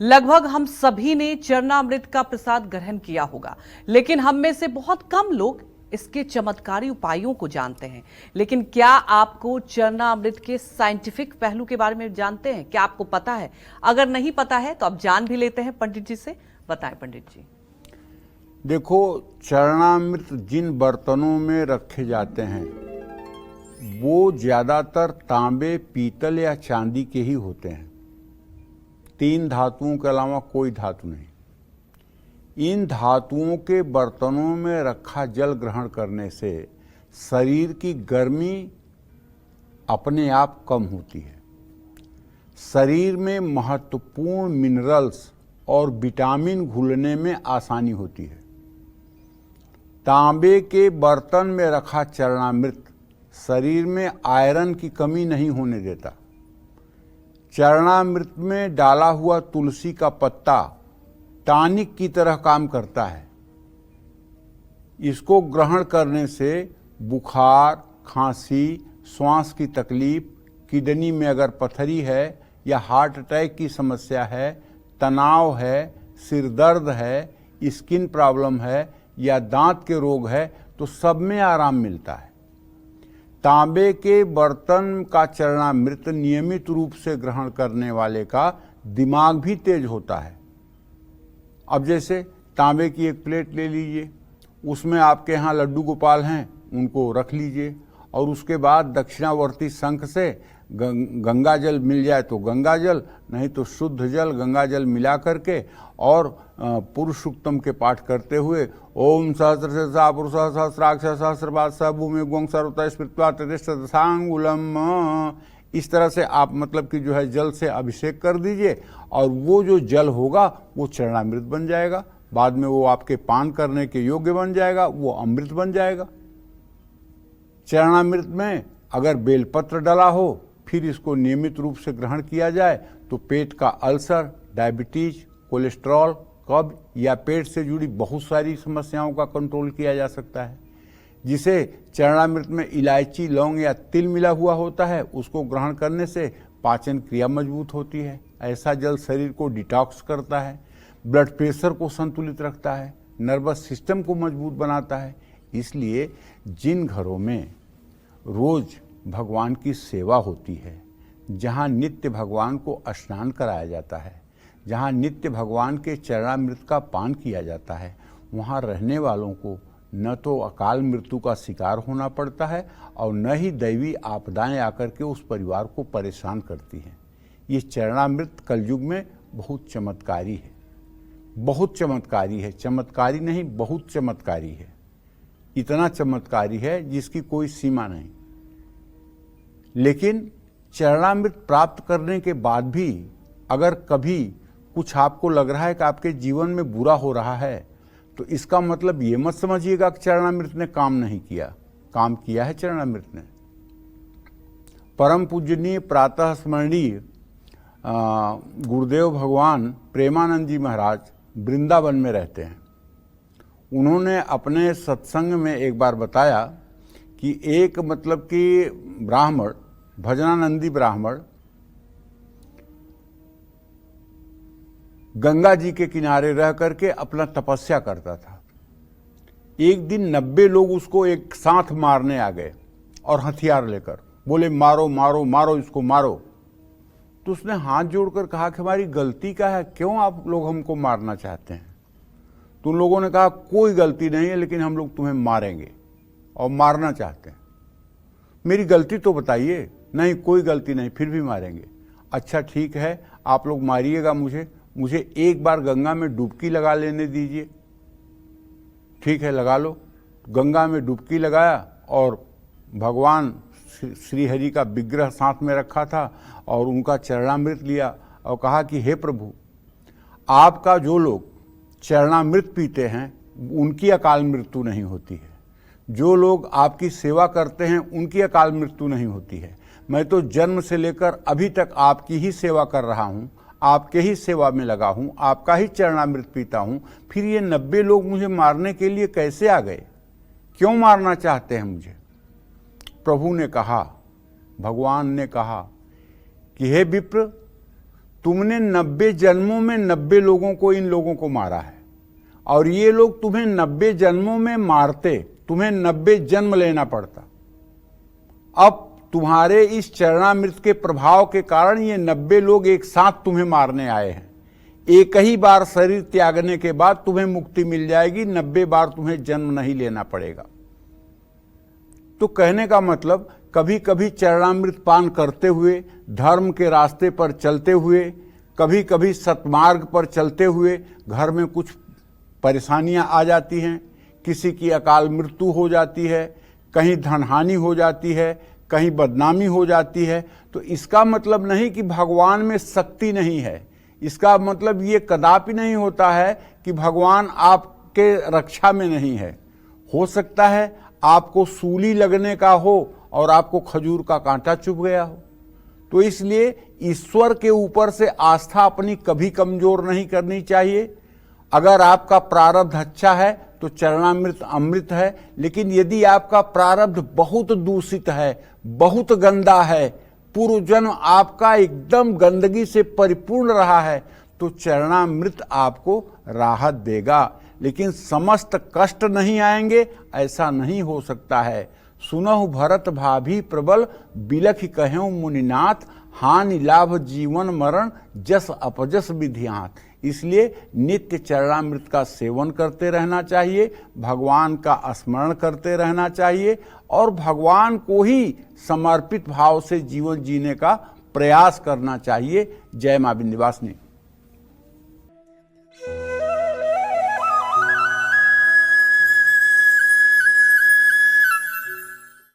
लगभग हम सभी ने चरणामृत का प्रसाद ग्रहण किया होगा, लेकिन हम में से बहुत कम लोग इसके चमत्कारी उपायों को जानते हैं। लेकिन क्या आपको चरणामृत के साइंटिफिक पहलू के बारे में जानते हैं? क्या आपको पता है? अगर नहीं पता है तो आप जान भी लेते हैं पंडित जी से। बताएं पंडित जी। देखो, चरणामृत जिन बर्तनों में रखे जाते हैं वो ज्यादातर तांबे, पीतल या चांदी के ही होते हैं। 3 धातुओं के अलावा कोई धातु नहीं। इन धातुओं के बर्तनों में रखा जल ग्रहण करने से शरीर की गर्मी अपने आप कम होती है। शरीर में महत्वपूर्ण मिनरल्स और विटामिन घुलने में आसानी होती है। तांबे के बर्तन में रखा चरणामृत शरीर में आयरन की कमी नहीं होने देता। चरणामृत में डाला हुआ तुलसी का पत्ता टॉनिक की तरह काम करता है। इसको ग्रहण करने से बुखार, खांसी, श्वास की तकलीफ, किडनी में अगर पथरी है या हार्ट अटैक की समस्या है, तनाव है, सिर दर्द है, स्किन प्रॉब्लम है या दांत के रोग है तो सब में आराम मिलता है। तांबे के बर्तन का चरणामृत नियमित रूप से ग्रहण करने वाले का दिमाग भी तेज होता है। अब जैसे तांबे की एक प्लेट ले लीजिए, उसमें आपके यहाँ लड्डू गोपाल हैं, उनको रख लीजिए और उसके बाद दक्षिणावर्ती शंख से गंगा जल मिल जाए तो गंगा जल, नहीं तो शुद्ध जल गंगा जल मिला करके और पुरुष सूक्तम के पाठ करते हुए ओम सहस्रशा पुरुष सहस्राक्ष सहस्रपाद स भूमि गोंग सर्वता स्मृत्वा ततिष्ठ दशांगुलम, इस तरह से आप मतलब कि जो है जल से अभिषेक कर दीजिए और वो जो जल होगा वो चरणामृत बन जाएगा। बाद में वो आपके पान करने के योग्य बन जाएगा, वो अमृत बन जाएगा। चरणामृत में अगर बेलपत्र डला हो फिर इसको नियमित रूप से ग्रहण किया जाए तो पेट का अल्सर, डायबिटीज, कोलेस्ट्रॉल, कब्ज या पेट से जुड़ी बहुत सारी समस्याओं का कंट्रोल किया जा सकता है। जिसे चरणामृत में इलायची, लौंग या तिल मिला हुआ होता है, उसको ग्रहण करने से पाचन क्रिया मजबूत होती है। ऐसा जल शरीर को डिटॉक्स करता है, ब्लड प्रेशर को संतुलित रखता है, नर्वस सिस्टम को मजबूत बनाता है। इसलिए जिन घरों में रोज भगवान की सेवा होती है, जहाँ नित्य भगवान को स्नान कराया जाता है, जहाँ नित्य भगवान के चरणामृत का पान किया जाता है, वहाँ रहने वालों को न तो अकाल मृत्यु का शिकार होना पड़ता है और न ही दैवी आपदाएं आकर के उस परिवार को परेशान करती हैं। ये चरणामृत कलयुग में बहुत चमत्कारी है, बहुत चमत्कारी है। चमत्कारी नहीं, बहुत चमत्कारी है। इतना चमत्कारी है जिसकी कोई सीमा नहीं। लेकिन चरणामृत प्राप्त करने के बाद भी अगर कभी कुछ आपको लग रहा है कि आपके जीवन में बुरा हो रहा है तो इसका मतलब ये मत समझिएगा कि चरणामृत ने काम नहीं किया। काम किया है चरणामृत ने। परम पूजनीय प्रातः स्मरणीय गुरुदेव भगवान प्रेमानंद जी महाराज वृंदावन में रहते हैं। उन्होंने अपने सत्संग में एक बार बताया कि एक मतलब कि ब्राह्मण, भजनानंदी ब्राह्मण, गंगा जी के किनारे रह करके अपना तपस्या करता था। एक दिन 90 लोग उसको एक साथ मारने आ गए और हथियार लेकर बोले मारो मारो मारो इसको मारो। तो उसने हाथ जोड़कर कहा कि हमारी गलती क्या है, क्यों आप लोग हमको मारना चाहते हैं? तो उन लोगों ने कहा कोई गलती नहीं है, लेकिन हम लोग तुम्हें मारेंगे और मारना चाहते हैं। मेरी गलती तो बताइए। नहीं, कोई गलती नहीं, फिर भी मारेंगे। अच्छा ठीक है, आप लोग मारिएगा मुझे एक बार गंगा में डुबकी लगा लेने दीजिए। ठीक है, लगा लो। गंगा में डुबकी लगाया और भगवान श्री हरि का विग्रह साथ में रखा था और उनका चरणामृत लिया और कहा कि हे प्रभु, आपका जो लोग चरणामृत पीते हैं उनकी अकाल मृत्यु नहीं होती है, जो लोग आपकी सेवा करते हैं उनकी अकाल मृत्यु नहीं होती है। मैं तो जन्म से लेकर अभी तक आपकी ही सेवा कर रहा हूँ, आपके ही सेवा में लगा हूं, आपका ही चरणामृत पीता हूं, फिर ये 90 लोग मुझे मारने के लिए कैसे आ गए? क्यों मारना चाहते हैं मुझे? प्रभु ने कहा, भगवान ने कहा कि हे विप्र, तुमने 90 जन्मों में 90 लोगों को, इन लोगों को मारा है, और ये लोग तुम्हें 90 जन्मों में मारते, तुम्हें 90 जन्म लेना पड़ता। अब तुम्हारे इस चरणामृत के प्रभाव के कारण ये 90 लोग एक साथ तुम्हें मारने आए हैं। एक ही बार शरीर त्यागने के बाद तुम्हें मुक्ति मिल जाएगी, 90 बार तुम्हें जन्म नहीं लेना पड़ेगा। तो कहने का मतलब, कभी कभी चरणामृत पान करते हुए, धर्म के रास्ते पर चलते हुए, कभी कभी सत्मार्ग पर चलते हुए घर में कुछ परेशानियां आ जाती हैं, किसी की अकाल मृत्यु हो जाती है, कहीं धनहानि हो जाती है, कहीं बदनामी हो जाती है, तो इसका मतलब नहीं कि भगवान में शक्ति नहीं है। इसका मतलब ये कदापि नहीं होता है कि भगवान आपके रक्षा में नहीं है। हो सकता है आपको सूली लगने का हो और आपको खजूर का कांटा चुभ गया हो। तो इसलिए ईश्वर के ऊपर से आस्था अपनी कभी कमजोर नहीं करनी चाहिए। अगर आपका प्रारब्ध अच्छा है तो चरणामृत अमृत है, लेकिन यदि आपका प्रारब्ध बहुत दूषित है, बहुत गंदा है, पूर्व जन्म आपका एकदम गंदगी से परिपूर्ण रहा है, तो चरणामृत आपको राहत देगा, लेकिन समस्त कष्ट नहीं आएंगे, ऐसा नहीं हो सकता है। सुनहु भरत भाभी प्रबल, बिलखि कहऊँ मुनिनाथ, हानि लाभ जीवन मरण, जस अपजस विधियात। इसलिए नित्य चरणामृत का सेवन करते रहना चाहिए, भगवान का स्मरण करते रहना चाहिए और भगवान को ही समर्पित भाव से जीवन जीने का प्रयास करना चाहिए। जय मां विंध्यवासिनी।